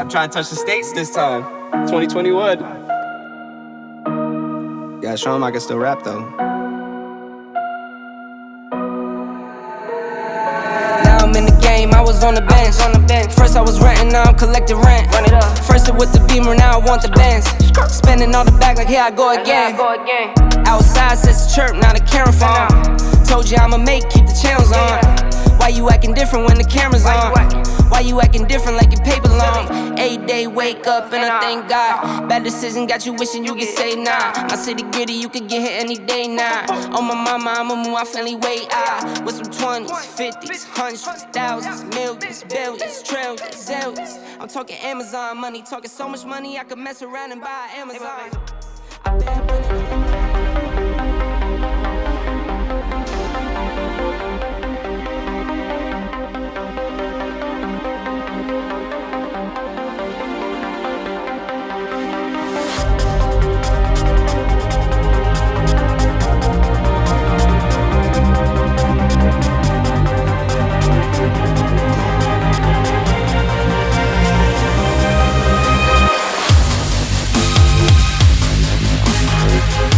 I'm trying to touch the States this time. 2021. Gotta show him I can still rap though. Now I'm in the game, I was on the bench. First I was renting, now I'm collecting rent. Run it up. First it with the Beamer, now I want the Benz. Spending all the back like here I go again. Outside says the chirp, now the camera phone. Told you I'ma make, keep the channels on. Why you acting different when the camera's on? Why you acting different like your paper long? 8 day wake up and I thank God. Bad decision got you wishing you could say nah. My city gritty, you could get hit any day now. On my mama, I'ma move my family way out. With some 20s, 50s, hundreds, thousands, millions, billions, trillions, zillions. I'm talking Amazon money, talking so much money I could mess around and buy Amazon. I been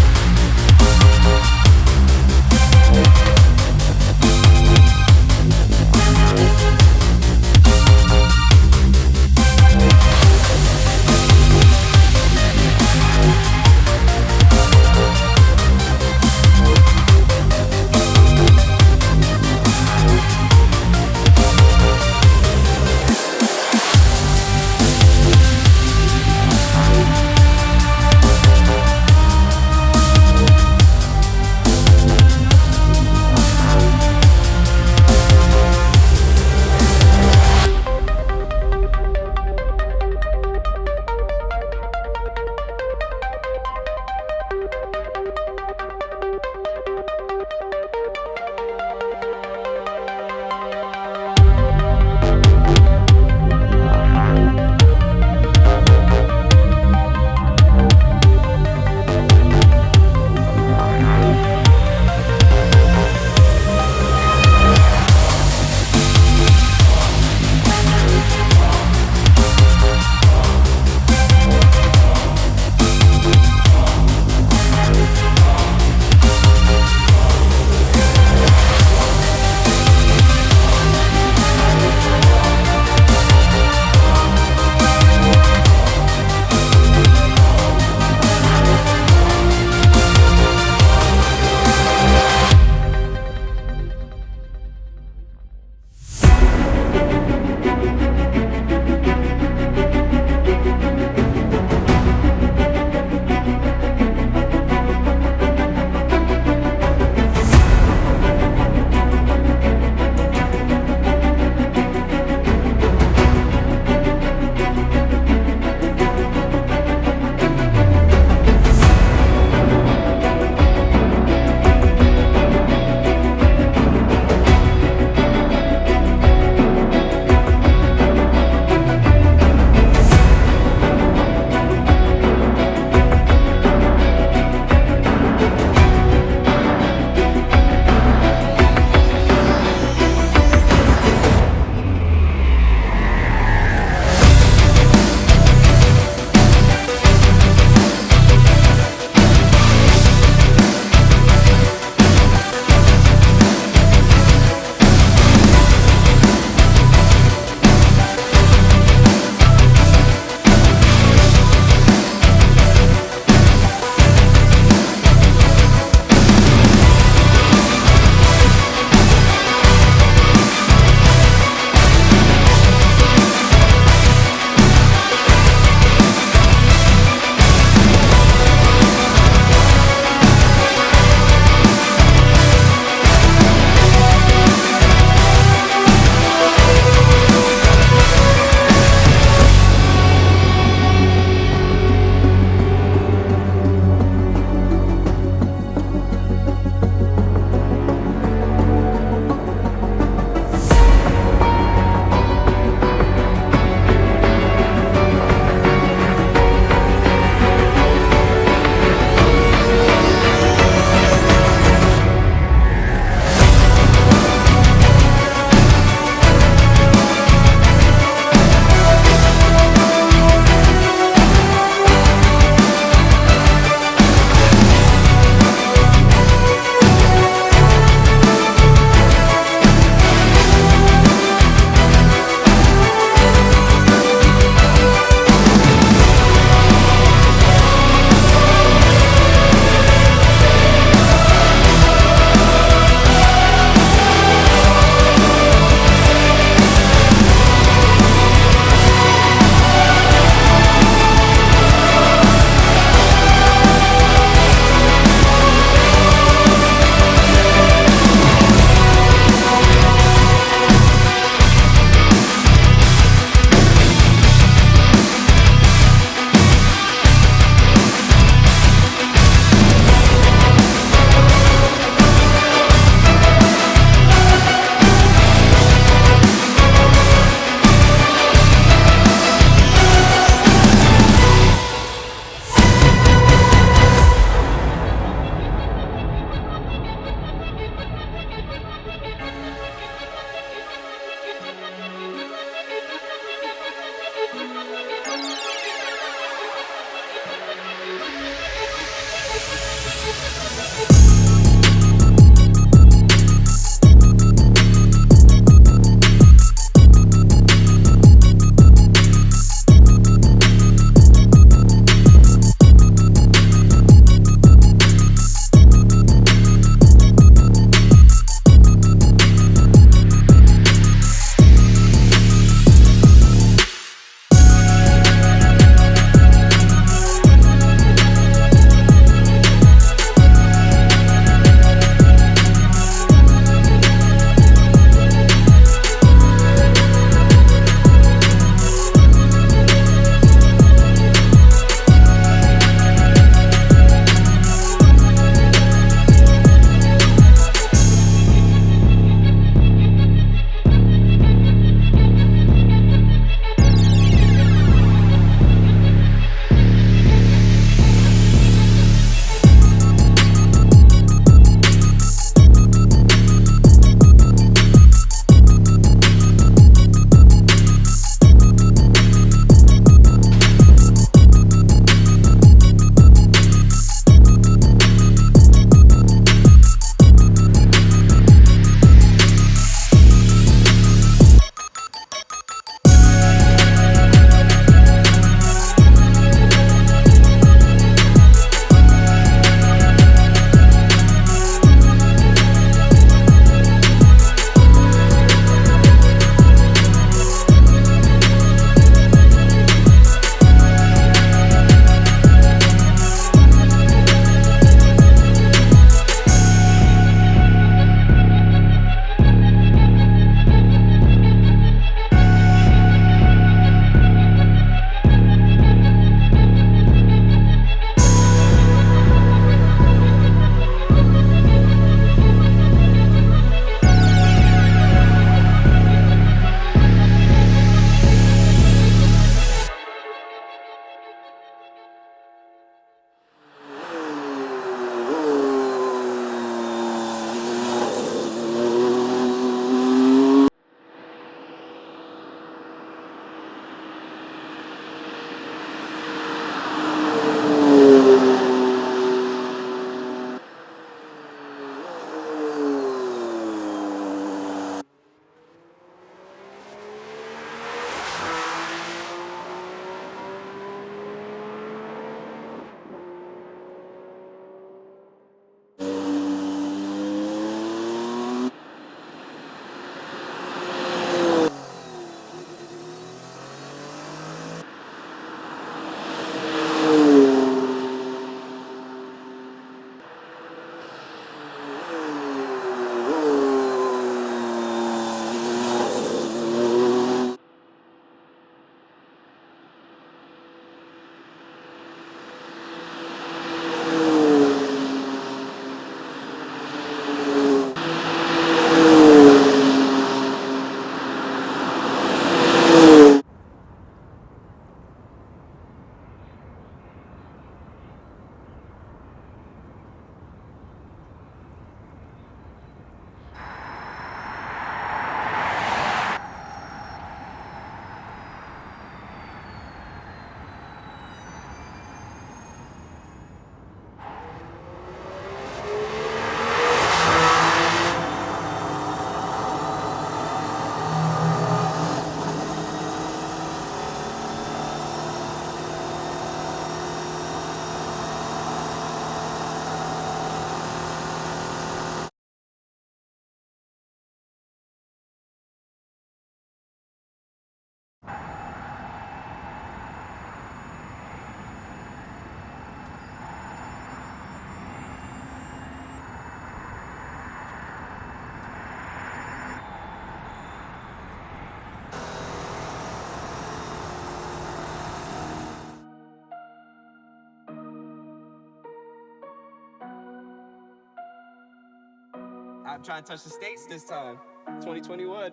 I'm trying to touch the States this time. 2021.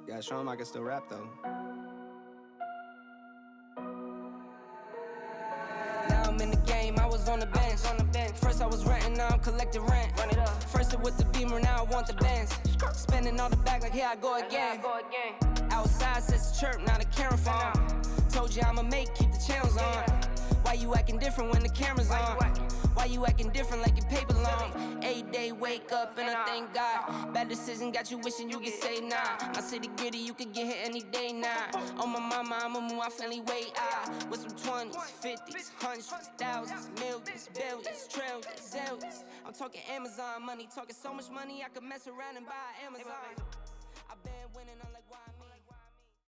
Yeah, show him I can still rap though. Now I'm in the game, I was on the bench. First I was renting, now I'm collecting rent. First it with the Beamer, now I want the Benz. Spending all the back like here I go again. Outside says the chirp, now the camera phone. Told you I'ma make, keep the channels on. Why you acting different when the camera's on? Why you acting different like your paper long? 8 day wake up and I thank God. Bad decision got you wishing you could say nah. My city gritty, you could get hit any day now. On my mama, I'ma move my family way out. With some 20s, 50s, hundreds, thousands, millions, billions, trillions, zillions. I'm talking Amazon money, talking so much money I could mess around and buy Amazon.